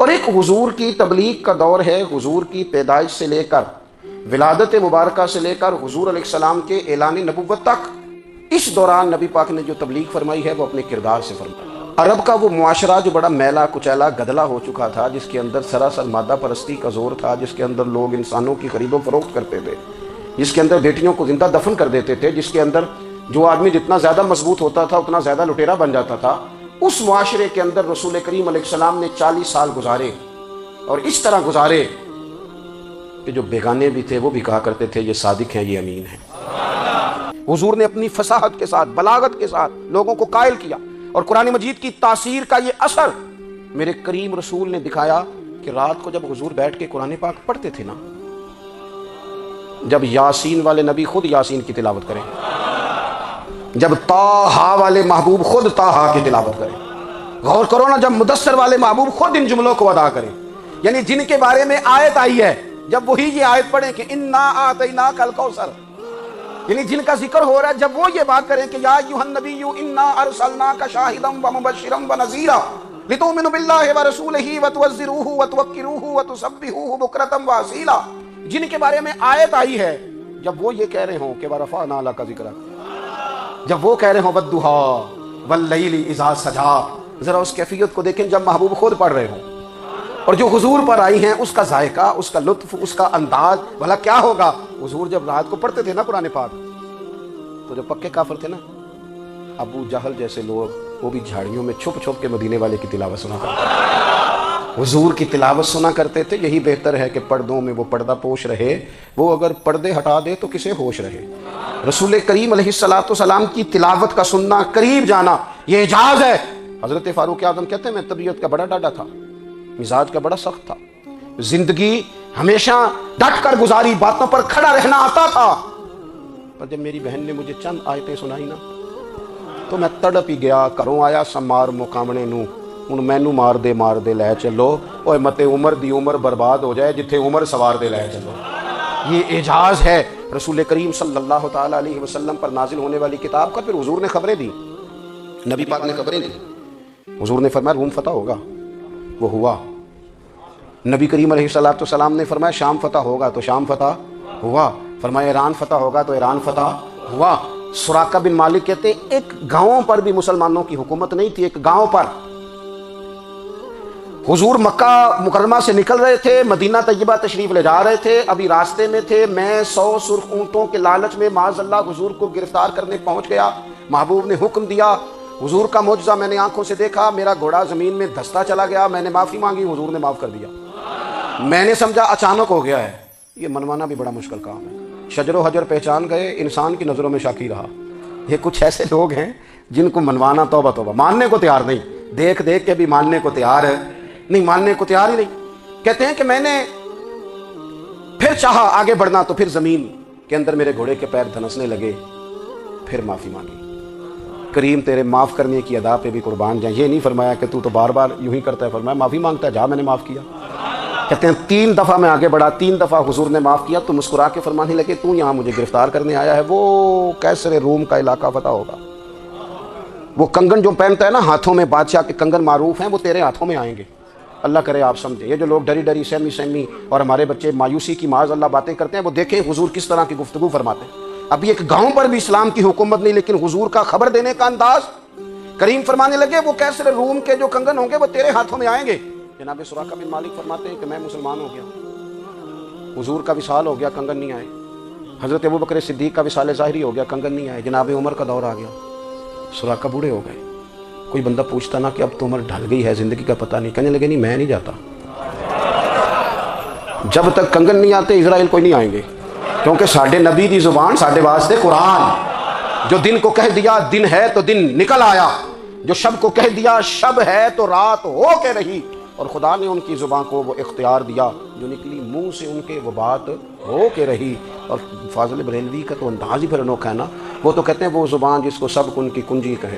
اور ایک حضور کی تبلیغ کا دور ہے، حضور کی پیدائش سے لے کر ولادت مبارکہ سے لے کر حضور علیہ السلام کے اعلان نبوت تک۔ اس دوران نبی پاک نے جو تبلیغ فرمائی ہے وہ اپنے کردار سے فرمائی۔ عرب کا وہ معاشرہ جو بڑا میلا کچیلا گدلا ہو چکا تھا، جس کے اندر سراسر مادہ پرستی کا زور تھا، جس کے اندر لوگ انسانوں کی خرید و فروخت کرتے تھے، جس کے اندر بیٹیوں کو زندہ دفن کر دیتے تھے، جس کے اندر جو آدمی جتنا زیادہ مضبوط ہوتا تھا اتنا زیادہ لٹیرا بن جاتا تھا، اس معاشرے کے اندر رسول کریم علیہ السلام نے 40 سال گزارے، اور اس طرح گزارے کہ جو بیگانے بھی تھے وہ بھی کہا کرتے تھے یہ صادق ہیں، یہ امین ہیں۔ حضور نے اپنی فصاحت کے ساتھ، بلاغت کے ساتھ لوگوں کو قائل کیا، اور قرآن مجید کی تاثیر کا یہ اثر میرے کریم رسول نے دکھایا کہ رات کو جب حضور بیٹھ کے قرآن پاک پڑھتے تھے نا، جب یاسین والے نبی خود یاسین کی تلاوت کریں، جب طٰہٰ والے محبوب خود طٰہٰ کی تلاوت کریں، غور کرو نا، جب مدثر والے محبوب خود ان جملوں کو ادا کریں، یعنی جن کے بارے میں آیت آئی ہے، جب وہی یہ آیت پڑھیں کہ اِنَّا أَعْطَيْنَاكَ الْكَوْثَرَ، یعنی جن کا ذکر ہو رہا ہے، جب وہ یہ بات کریں کہ یا ایھا النبی اِنَّا أَرْسَلْنَاكَ شَاہِدًا وَمُبَشِّرًا وَنَذِیرًا لِتُؤْمِنُوا بِاللَّهِ وَرَسُولِهِ وَتُعَزِّرُوهُ وَتُوَقِّرُوهُ وَتُسَبِّحُوهُ بُكْرَةً وَأَصِیلًا، جن کے بارے میں آیت آئی ہے، جب وہ یہ کہہ رہے ہوں کہ وَرَفَعْنَا لَكَ ذِکْرَكَ، جب وہ کہہ رہے ہوں وَالضُّحَىٰ وَاللَّيْلِ إِذَا سَجَىٰ، ذرا اس کیفیت کو دیکھیں جب محبوب خود پڑھ رہے ہوں، اور جو حضور پر آئی ہیں اس کا ذائقہ، اس کا لطف، اس کا انداز بھلا کیا ہوگا۔ حضور جب رات کو پڑھتے تھے نا قرآن پاک، تو جو پکے کافر تھے نا، ابو جہل جیسے لوگ، وہ بھی جھاڑیوں میں چھپ چھپ کے مدینے والے کی تلاوت سنا کرتے تھے، حضور کی تلاوت سنا کرتے تھے۔ یہی بہتر ہے کہ پردوں میں وہ پردہ پوش رہے، وہ اگر پردے ہٹا دے تو کسے ہوش رہے۔ رسول کریم علیہ السلام کی تلاوت کا سننا، قریب جانا، یہ اعجاز ہے۔ حضرت فاروق اعظم کہتے ہیں میں طبیعت کا بڑا ڈاڈا تھا، مزاج کا بڑا سخت تھا، زندگی ہمیشہ ڈٹ کر گزاری، باتوں پر کھڑا رہنا آتا تھا، پر جب میری بہن نے مجھے چند آیتیں سنائی نا تو میں تڑپ ہی گیا۔ کروں آیا سمار مقامنے نو، ہن مینو مار دے لے چلو، اوے متے عمر دی عمر برباد ہو جائے جتھے عمر سوار دے لے چلو۔ یہ اعجاز ہے رسول کریم صلی اللہ تعالی علیہ وسلم پر نازل ہونے والی کتاب کا۔ پھر حضور نے خبریں دی، نبی پاک نے خبریں دی۔ حضور نے فرمایا روم فتح ہوگا، وہ ہوا۔ نبی کریم علیہ السلام نے فرمایا شام فتح ہوگا، تو شام فتح ہوا۔ فرمایا ایران فتح ہوگا، تو ایران فتح ہوا۔ سراقہ بن مالک کہتے ہیں ایک گاؤں پر بھی مسلمانوں کی حکومت نہیں تھی، ایک گاؤں پر۔ حضور مکہ مکرمہ سے نکل رہے تھے، مدینہ طیبہ تشریف لے جا رہے تھے، ابھی راستے میں تھے، میں 100 سرخ اونٹوں کے لالچ میں معاذ اللہ حضور کو گرفتار کرنے پہنچ گیا۔ محبوب نے حکم دیا، حضور کا معجزہ میں نے آنکھوں سے دیکھا، میرا گھوڑا زمین میں دھستا چلا گیا، میں نے معافی مانگی، حضور نے معاف کر دیا۔ میں نے سمجھا اچانک ہو گیا ہے، یہ منوانا بھی بڑا مشکل کام ہے۔ شجر و حجر پہچان گئے، انسان کی نظروں میں شاکی رہا۔ یہ کچھ ایسے لوگ ہیں جن کو منوانا توبہ توبہ، ماننے کو تیار نہیں، دیکھ دیکھ کے بھی ماننے کو تیار ہے نہیں، ماننے کو تیار ہی نہیں۔ کہتے ہیں کہ میں نے پھر چاہا آگے بڑھنا، تو پھر زمین کے اندر میرے گھوڑے کے پیر دھنسنے لگے، پھر معافی مانگی۔ کریم تیرے معاف کرنے کی ادا پہ بھی قربان جائیں۔ یہ نہیں فرمایا کہ تو بار بار یوں ہی کرتا ہے، فرمایا معافی مانگتا ہے، جا میں نے معاف کیا۔ کہتے ہیں 3 دفعہ میں آگے بڑھا، 3 دفعہ حضور نے معاف کیا تو مسکرا کے فرمانے لگے تو یہاں مجھے گرفتار کرنے آیا ہے، وہ کیسر روم کا علاقہ فتح ہوگا۔ وہ کنگن جو پہنتا ہے نا ہاتھوں میں، بادشاہ کے کنگن معروف ہیں، وہ تیرے ہاتھوں میں آئیں گے۔ اللہ کرے آپ سمجھیں، یہ جو لوگ ڈری ڈری سہمی اور ہمارے بچے مایوسی کی معاذ اللہ باتیں کرتے ہیں، وہ دیکھیں حضور کس طرح کی گفتگو فرماتے ہیں۔ ابھی ایک گاؤں پر بھی اسلام کی حکومت نہیں، لیکن حضور کا خبر دینے کا انداز۔ کریم فرمانے لگے وہ کیسر روم کے جو کنگن ہوں گے وہ تیرے ہاتھوں میں آئیں گے۔ جناب سراقہ بن مالک فرماتے ہیں کہ میں مسلمان ہو گیا، حضور کا وصال ہو گیا، کنگن نہیں آئے۔ حضرت ابوبکر صدیق کا وصال ظاہری ہو گیا، کنگن نہیں آئے۔ جناب عمر کا دور آ گیا، سراقہ بوڑھے ہو گئے۔ کوئی بندہ پوچھتا نا کہ اب تو عمر ڈھل گئی ہے، زندگی کا پتہ نہیں، کہنے لگے نہیں میں نہیں جاتا، جب تک کنگن نہیں آتے اسرائیل کوئی نہیں آئیں گے، کیونکہ ساڈے نبی دی زبان ساڈے واسطے قرآن۔ جو دن کو کہہ دیا دن ہے تو دن نکل آیا، جو شب کو کہہ دیا شب ہے تو رات ہو کے رہی، اور خدا نے ان کی زبان کو وہ اختیار دیا، جو نکلی منہ سے ان کے وہ بات ہو کے رہی۔ اور فاضل بریلوی کا تو انداز ہی پھر انوکھا ہے نا، وہ تو کہتے ہیں وہ زبان جس کو سب کن کی کنجی کہے،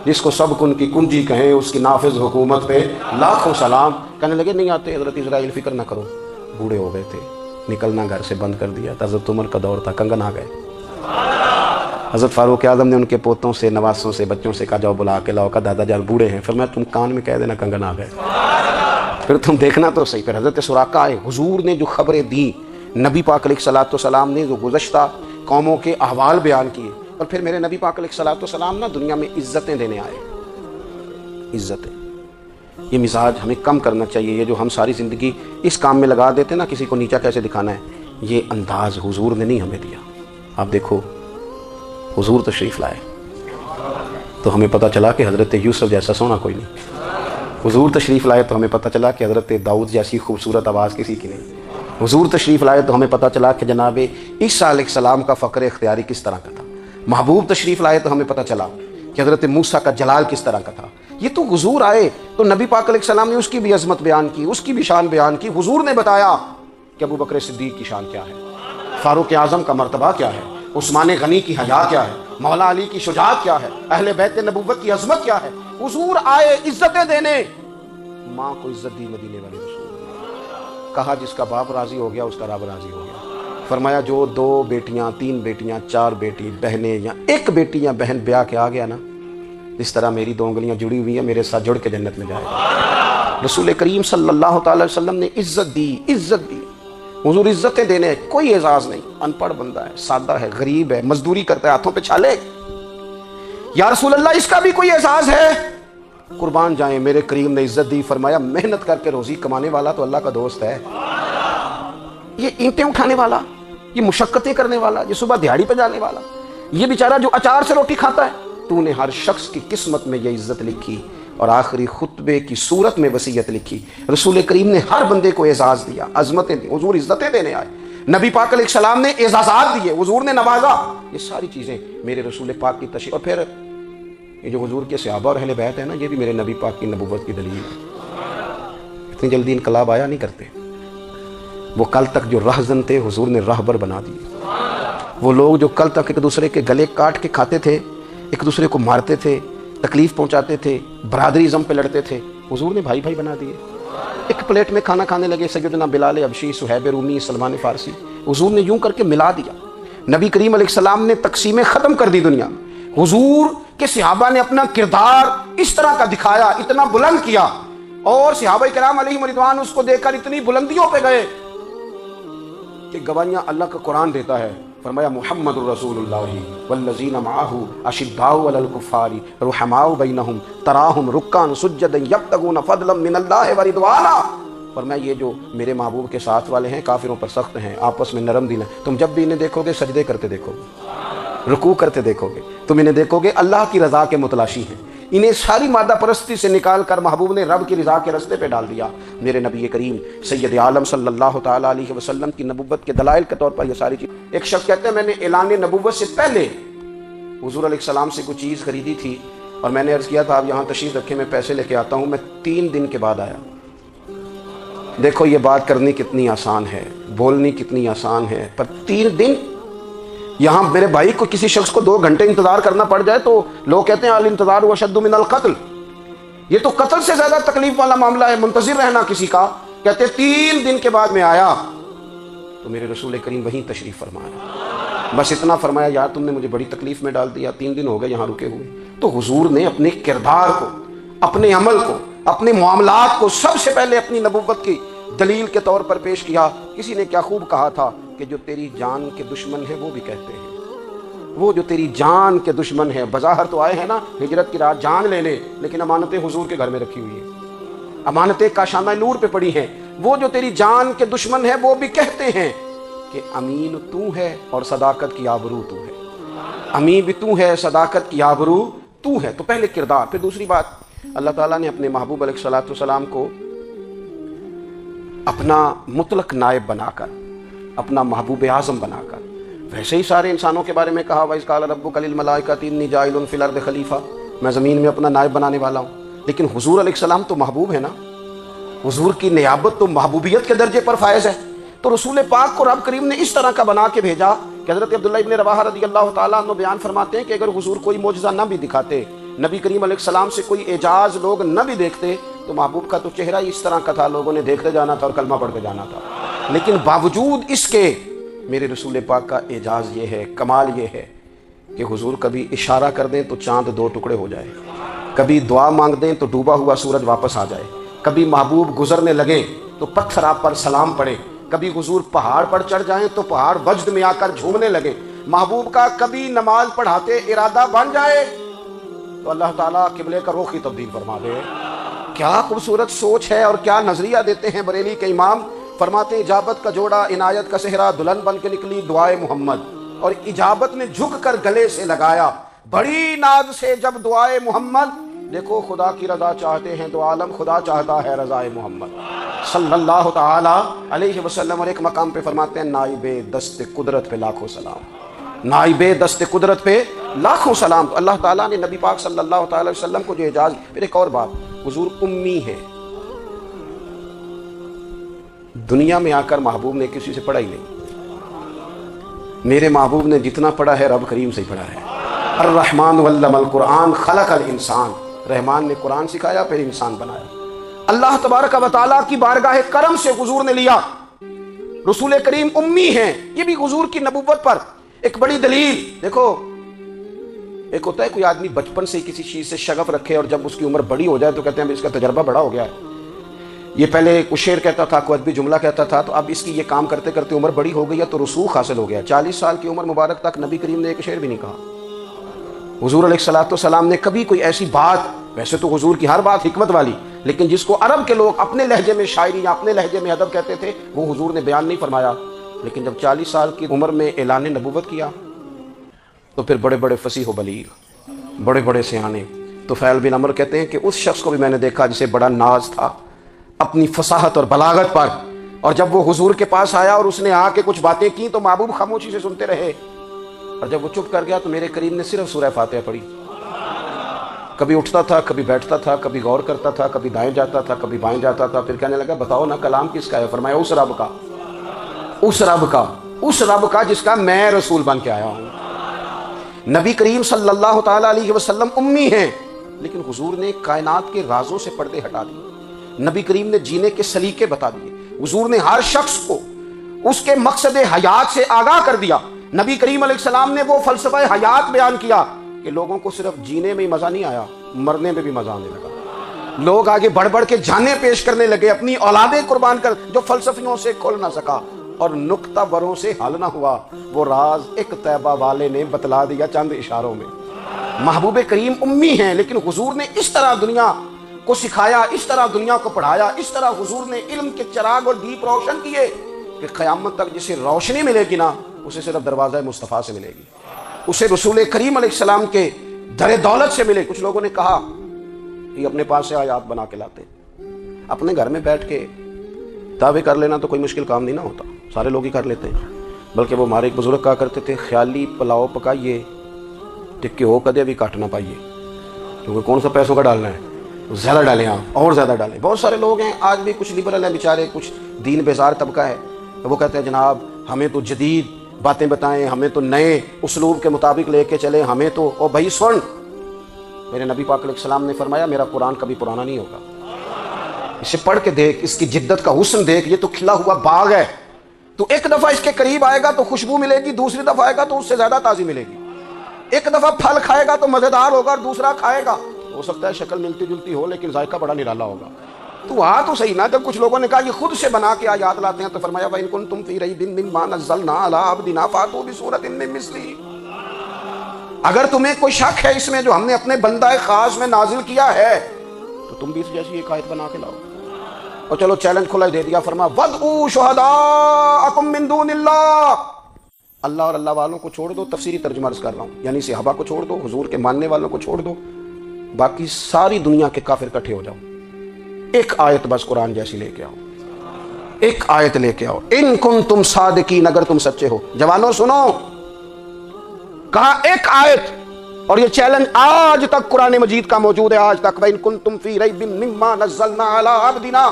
جس کو سب کن کی کنجی کہیں، اس کی نافذ حکومت پہ لاکھوں سلام۔ کہنے لگے نہیں آتے حضرت اسرائیل، فکر نہ کرو، بوڑھے ہو گئے تھے، نکلنا گھر سے بند کر دیا تھا، حضرت عمر کا دور تھا، کنگن آ گئے۔ حضرت فاروق اعظم نے ان کے پوتوں سے، نواسوں سے، بچوں سے کہا جاؤ بلا کے لاؤ، کا دادا جان بوڑھے ہیں، فرمایا تم کان میں کہہ دینا کنگن آ گئے۔ پھر تم دیکھنا تو صحیح. پھر حضرت سراقہ آئے, حضور نے جو خبریں دی, نبی پاک علیہ الصلوۃ والسلام نے جو گزشتہ قوموں کے احوال بیان کیے, اور پھر میرے نبی پاک علیہ الصلوۃ والسلام نا دنیا میں عزتیں دینے آئے. عزتیں, یہ مزاج ہمیں کم کرنا چاہیے. یہ جو ہم ساری زندگی اس کام میں لگا دیتے نا, کسی کو نیچا کیسے دکھانا ہے, یہ انداز حضور نے نہیں ہمیں دیا. آپ دیکھو حضور تشریف لائے تو ہمیں پتہ چلا کہ حضرت یوسف جیسا سونا کوئی نہیں. حضور تشریف لائے تو ہمیں پتہ چلا کہ حضرت داؤد جیسی خوبصورت آواز کسی کی نہیں. حضور تشریف لائے تو ہمیں پتہ چلا کہ جناب عیسیٰ علیہ السلام کا فقر اختیاری کس طرح کا تھا. محبوب تشریف لائے تو ہمیں پتہ چلا کہ حضرت موسیٰ کا جلال کس طرح کا تھا. یہ تو حضور آئے تو نبی پاک علیہ السلام نے اس کی بھی عظمت بیان کی, اس کی بھی شان بیان کی. حضور نے بتایا کہ ابو بکر صدیق کی شان کیا ہے, فاروق اعظم کا مرتبہ کیا ہے, عثمان غنی کی حیا کیا ہے, مولا علی کی شجاعت کیا ہے, اہل بیت نبوت کی عظمت کیا ہے. حضور آئے عزتیں دینے. ماں کو عزت دی مدینے والے رسول نے. کہا جس کا باپ راضی ہو گیا اس کا رب راضی ہو گیا. فرمایا جو 2 بیٹیاں 3 بیٹیاں 4 بیٹی بہنیں یا ایک بیٹی یا بہن بیاہ کے آ گیا نا, اس طرح میری 2 انگلیاں جڑی ہوئی ہیں, میرے ساتھ جڑ کے جنت میں جائے. رسول کریم صلی اللہ تعالی وسلم نے عزت دی, عزت دی. حضور عزتیں دینے, کوئی اعزاز نہیں. ان پڑھ بندہ ہے, سادہ ہے, غریب ہے, مزدوری کرتا ہے, ہاتھوں پہ چھالے. یا رسول اللہ اس کا بھی کوئی اعزاز ہے؟ قربان جائیں, میرے کریم نے عزت دی. فرمایا محنت کر کے روزی کمانے والا تو اللہ کا دوست ہے. یہ اینٹیں اٹھانے والا, یہ مشقتیں کرنے والا, یہ صبح دیہاڑی پہ جانے والا, یہ بیچارہ جو اچار سے روٹی کھاتا ہے, تو نے ہر شخص کی قسمت میں یہ عزت لکھی اور آخری خطبے کی صورت میں وصیت لکھی. رسول کریم نے ہر بندے کو اعزاز دیا, عظمتیں دی. حضور عزتیں دینے آئے. نبی پاک علیہ السلام نے اعزازات دیے, حضور نے نوازا. یہ ساری چیزیں میرے رسول پاک کی تشریف. اور پھر یہ جو حضور کے صحابہ اور اہل بیت ہے نا, یہ بھی میرے نبی پاک کی نبوت کی دلیل ہے. اتنی جلدی انقلاب آیا نہیں کرتے. وہ کل تک جو رہزن تھے حضور نے راہبر بنا دیے. وہ لوگ جو کل تک ایک دوسرے کے گلے کاٹ کے کھاتے تھے, ایک دوسرے کو مارتے تھے, تکلیف پہنچاتے تھے, برادری ازم پہ لڑتے تھے, حضور نے بھائی بھائی بنا دیے. ایک پلیٹ میں کھانا کھانے لگے, سیدنا بلال حبشی, صہیب رومی, سلمان فارسی. حضور نے یوں کر کے ملا دیا. نبی کریم علیہ السلام نے تقسیمیں ختم کر دی دنیا. حضور کے صحابہ نے اپنا کردار اس طرح کا دکھایا, اتنا بلند کیا, اور صحابہ کرام علیہم رضوان اس کو دیکھ کر اتنی بلندیوں پہ گئے کہ گواہیاں اللہ کا قرآن دیتا ہے. فرمایا محمد الرسول اللہ والذین معہ اشداء علی الکفار رحماء بینہم تراہم رکعا سجدا یبتغون فضلا من اللہ ورضوانا. فرمایا یہ جو میرے محبوب کے ساتھ والے ہیں کافروں پر سخت ہیں, آپس میں نرم دل ہیں. تم جب بھی انہیں دیکھو گے سجدے کرتے دیکھو گے, رکوع کرتے دیکھو گے, تم انہیں دیکھو گے اللہ کی رضا کے متلاشی ہیں. انہیں ساری مادہ پرستی سے نکال کر محبوب نے رب کی رضا کے رستے پہ ڈال دیا. میرے نبی کریم سید عالم صلی اللہ تعالیٰ علیہ وسلم کی نبوت کے دلائل کے طور پر یہ ساری چیز. ایک شخص کہتے ہیں میں نے اعلان نبوت سے پہلے حضور علیہ السلام سے کوئی چیز خریدی تھی, اور میں نے عرض کیا تھا آپ یہاں تشریف رکھیں, میں پیسے لے کے آتا ہوں. میں 3 دن کے بعد آیا. دیکھو یہ بات کرنی کتنی آسان ہے, بولنی کتنی آسان ہے, پر 3 دن یہاں میرے بھائی کو کسی شخص کو 2 گھنٹے انتظار کرنا پڑ جائے تو لوگ کہتے ہیں الانتظار اشد من القتل. یہ تو قتل سے زیادہ تکلیف والا معاملہ ہے, منتظر رہنا کسی کا. کہتے 3 دن کے بعد میں آیا تو میرے رسول کریم وہیں تشریف فرمایا. بس اتنا فرمایا یار تم نے مجھے بڑی تکلیف میں ڈال دیا, 3 دن ہو گئے یہاں رکے ہوئے. تو حضور نے اپنے کردار کو, اپنے عمل کو, اپنے معاملات کو سب سے پہلے اپنی نبوت کی دلیل کے طور پر پیش کیا. کسی نے کیا خوب کہا تھا کہ جو تیری جان کے دشمن ہے وہ بھی کہتے ہیں, وہ جو تیری جان کے دشمن ہے, بظاہر تو آئے ہیں نا ہجرت کی رات جان لے لے, لیکن امانتیں حضور کے گھر میں رکھی ہوئی ہیں, امانتیں کاشانہ نور پہ پڑی ہیں. وہ جو تیری جان کے دشمن ہے وہ بھی کہتے ہیں کہ امین تو ہے اور صداقت کی آبرو تو ہے. امین بھی تو ہے, صداقت کی آبرو تو ہے. تو پہلے کردار. پھر دوسری بات, اللہ تعالیٰ نے اپنے محبوب علیہ الصلوۃ والسلام کو اپنا مطلق نائب بنا کر, اپنا محبوب اعظم بنا کر, ویسے ہی سارے انسانوں کے بارے میں کہا وَإِذْ قَالَ رَبُّكَ لِلْمَلَائِكَةِ إِنِّي جَاعِلٌ فِي الْأَرْضِ خَلِيفَةً, میں زمین میں اپنا نائب بنانے والا ہوں. لیکن حضور علیہ السلام تو محبوب ہے نا, حضور کی نیابت تو محبوبیت کے درجے پر فائز ہے. تو رسول پاک کو رب کریم نے اس طرح کا بنا کے بھیجا کہ حضرت عبداللہ ابن رواحہ رضی اللہ تعالیٰ عنہ بیان فرماتے ہیں کہ اگر حضور کوئی معجزہ نہ بھی دکھاتے, نبی کریم علیہ السلام سے کوئی اعجاز لوگ نہ بھی دیکھتے, تو محبوب کا تو چہرہ اس طرح کا تھا, لوگوں نے دیکھتے جانا تھا اور کلمہ پڑھ کے جانا تھا. لیکن باوجود اس کے میرے رسول پاک کا اعجاز یہ ہے, کمال یہ ہے کہ حضور کبھی اشارہ کر دیں تو چاند 2 ٹکڑے ہو جائے, کبھی دعا مانگ دیں تو ڈوبا ہوا سورج واپس آ جائے, کبھی محبوب گزرنے لگے تو پتھر آپ پر سلام پڑے، کبھی حضور پہاڑ پر چڑھ جائیں تو پہاڑ وجد میں آ کر جھومنے لگے، محبوب کا کبھی نماز پڑھاتے ارادہ بن جائے تو اللہ تعالیٰ قبلے کا رخ ہی تبدیل فرما دے۔ کیا خوبصورت سوچ ہے اور کیا نظریہ دیتے ہیں بریلی کے امام۔ فرماتے ہیں اجابت کا جوڑا عنایت کا صحرا، دلہن بن کے نکلی دعائے محمد، اور اجابت نے جھک کر گلے سے لگایا بڑی ناز سے جب دعائے محمد، دیکھو خدا کی رضا چاہتے ہیں تو عالم خدا چاہتا ہے رضائے محمد صلی اللہ تعالی علیہ وسلم۔ اور ایک مقام پہ فرماتے ہیں نائب دست قدرت پہ لاکھوں سلام، نائب دست قدرت پہ لاکھوں سلام۔ تو اللہ تعالیٰ نے نبی پاک صلی اللہ تعالی وسلم کو جو اعزاز۔ پھر ایک اور بات، حضور امی ہے، دنیا میں آ کر محبوب نے کسی سے پڑھا ہی نہیں، میرے محبوب نے جتنا پڑھا ہے رب کریم سے ہی پڑھا ہے۔ الرحمن علم القرآن خلق الانسان، رحمان نے قرآن سکھایا پھر انسان بنایا۔ اللہ تبارک و تعالیٰ کی بارگاہ کرم سے حضور نے لیا، رسول کریم امی ہیں، یہ بھی حضور کی نبوت پر ایک بڑی دلیل۔ دیکھو ایک ہوتا ہے کوئی آدمی بچپن سے کسی چیز سے شغف رکھے اور جب اس کی عمر بڑی ہو جائے تو کہتے ہیں اس کا تجربہ بڑا ہو گیا ہے، یہ پہلے کوئی شعر کہتا تھا، کوئی ادبی جملہ کہتا تھا، تو اب اس کی یہ کام کرتے کرتے عمر بڑی ہو گئی ہے تو رسوخ حاصل ہو گیا۔ 40 سال کی عمر مبارک تک نبی کریم نے ایک شعر بھی نہیں کہا۔ حضور علیہ السلام نے کبھی کوئی ایسی بات، ویسے تو حضور کی ہر بات حکمت والی، لیکن جس کو عرب کے لوگ اپنے لہجے میں شاعری یا اپنے لہجے میں ادب کہتے تھے وہ حضور نے بیان نہیں فرمایا۔ لیکن جب 40 سال کی عمر میں اعلان نبوت کیا تو پھر بڑے بڑے فصیح و بلیغ، بڑے بڑے سیانے طفیل بن عمر کہتے ہیں کہ اس شخص کو بھی میں نے دیکھا جسے بڑا ناز تھا اپنی فصاحت اور بلاغت پر، اور جب وہ حضور کے پاس آیا اور اس نے آ کے کچھ باتیں کی تو محبوب خاموشی سے سنتے رہے، اور جب وہ چپ کر گیا تو میرے کریم نے صرف سورہ فاتحہ پڑھی۔ کبھی اٹھتا تھا، کبھی بیٹھتا تھا، کبھی غور کرتا تھا، کبھی دائیں جاتا تھا، کبھی بائیں جاتا تھا، پھر کہنے لگا بتاؤ نا کلام کس کا ہے؟ فرمایا اس رب کا، اس رب کا، اس رب کا جس کا میں رسول بن کے آیا ہوں۔ نبی کریم صلی اللہ تعالی علیہ وسلم امی ہیں، لیکن حضور نے کائنات کے رازوں سے پردے ہٹا دیے، نبی کریم نے جینے کے سلیقے بتا دیے، حضور نے ہر شخص کو اس کے مقصد حیات سے آگاہ کر دیا۔ نبی کریم علیہ السلام نے وہ فلسفہ حیات بیان کیا کہ لوگوں کو صرف جینے میں ہی مزہ نہیں آیا، مرنے میں بھی مزہ آنے لگا۔ لوگ آگے بڑھ بڑھ کے جانیں پیش کرنے لگے، اپنی اولادیں قربان کر، جو فلسفیوں سے کھل نہ سکا اور نکتہ بروں سے حل نہ ہوا، وہ راز ایک طیبہ والے نے بتلا دیا چند اشاروں میں۔ محبوب کریم امی ہیں، لیکن حضور نے اس طرح دنیا کو سکھایا، اس طرح دنیا کو پڑھایا، اس طرح حضور نے علم کے چراغ اور دیپ روشن کیے کہ قیامت تک جسے روشنی ملے گی نا اسے صرف دروازہ مصطفیٰ سے ملے گی، اسے رسول کریم علیہ السلام کے در دولت سے ملے۔ کچھ لوگوں نے کہا کہ اپنے پاس سے آیات بنا کے لاتے، اپنے گھر میں بیٹھ کے دعوے کر لینا تو کوئی مشکل کام نہیں نہ ہوتا، سارے لوگ ہی کر لیتے ہیں۔ بلکہ وہ ہمارے ایک بزرگ کہا کرتے تھے خیالی پلاؤ پکائیے ٹکے ہو کدے بھی کاٹ نہ پائیے، کیونکہ کون سا پیسوں کا ڈالنا ہے، زیادہ ڈالیں آپ اور زیادہ ڈالیں۔ بہت سارے لوگ ہیں آج بھی، کچھ لبرل ہیں بیچارے، کچھ دین بیزار طبقہ ہے، وہ کہتے ہیں جناب ہمیں تو جدید باتیں بتائیں، ہمیں تو نئے اسلوب کے مطابق لے کے چلیں، ہمیں تو او بھائی سن، میرے نبی پاک علیہ السلام نے فرمایا میرا قرآن کبھی پرانا نہیں ہوگا، اسے پڑھ کے دیکھ، اس کی جدت کا حسن دیکھ، یہ تو کھلا ہوا باغ ہے، تو ایک دفعہ اس کے قریب آئے گا تو خوشبو ملے گی، دوسری دفعہ آئے گا تو اس سے زیادہ تازی ملے گی، ایک دفعہ پھل کھائے گا تو مزیدار ہوگا اور دوسرا کھائے گا ہو سکتا ہے شکل ملتی جلتی ہو لیکن ذائقہ بڑا نرالا ہوگا۔ تو تو صحیح نا، جب کچھ لوگوں نے کہا یہ خود سے بنا کے آیات لاتے ہیں تو فرمایا وَإِن كُنتُمْ فِي رَيْبٍ مِّمَّا نَزَّلْنَا عَلَىٰ عَبْدِنَا فَأْتُوا بِسُورَةٍ مِّن مِّثْلِهِ، اگر تمہیں کوئی شک ہے اس میں جو ہم نے اپنے بندہ خاص میں نازل کیا ہے تو تم بھی اس جیسی ایک آیت بنا کے لاؤ۔ اور چلو چیلنج کھلا دے دیا، فرمایا وَادْعُوا شُهَدَاءَكُم مِّن دُونِ اللَّهِ، اللہ اور اللہ والوں کو چھوڑ دو، تفسیری ترجمہ عرض کر رہا ہوں، یعنی صحابہ کو چھوڑ دو، حضور کے ماننے والوں کو چھوڑ دو، باقی ساری دنیا کے کافر اکٹھے ہو جاؤ، ایک آیت بس قرآن جیسی لے کے آؤ، ایک آیت لے کے آؤ، ان کنتم صادقین، اگر تم سچے ہو۔ جوانوں سنو، کہا ایک آیت، اور یہ چیلنج آج تک قرآن مجید کا موجود ہے، آج تک وَإِن كُنتُمْ فِي رَيْبٍ مِّمَّا نَزَّلْنَا عَلَىٰ عَبْدِنَا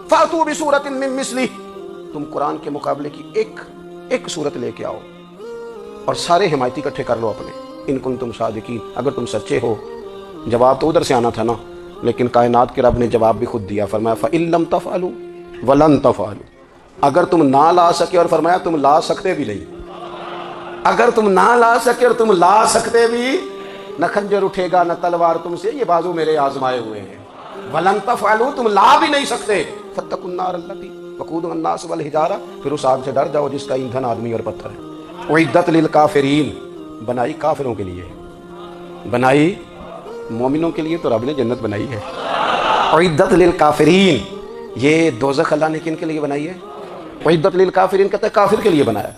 فَأْتُوا بِسُورَةٍ مِّن مِّثْلِهِ، تم قرآن کے مقابلے کی ایک صورت لے کے آؤ اور سارے حمایتی اکٹھے کر لو اپنے، ان کنتم صادقین، اگر تم سچے ہو۔ جواب تو ادھر سے آنا تھا نا، لیکن کائنات کے رب نے جواب بھی خود دیا، فرمایا فَإِن لَمْ تَفْعَلُوا وَلَن تَفْعَلُوا، اگر تم نہ لا سکے، اور فرمایا تم لا سکتے بھی نہیں، اگر تم نہ لا سکے اور تم لا سکتے بھی، نہ خنجر اٹھے گا نہ تلوار تم سے، یہ بازو میرے آزمائے ہوئے ہیں، ولن تفعلوا، تم لا بھی نہیں سکتے، فاتقوا النار التی وقودها الناس والحجارہ، پھر اس آگ سے ڈر جاؤ جس کا ایندھن آدمی اور پتھر ہے۔ اعدت للکافرین، بنائی کافروں کے لیے، بنائی مومنوں کے لیے تو رب نے جنت بنائی ہے۔ اعدت للکافرین، یہ دوزخ اللہ نے کن کے لیے بنائی ہے؟ اعدت للکافرین کہتا ہے کافر کے لیے بنایا۔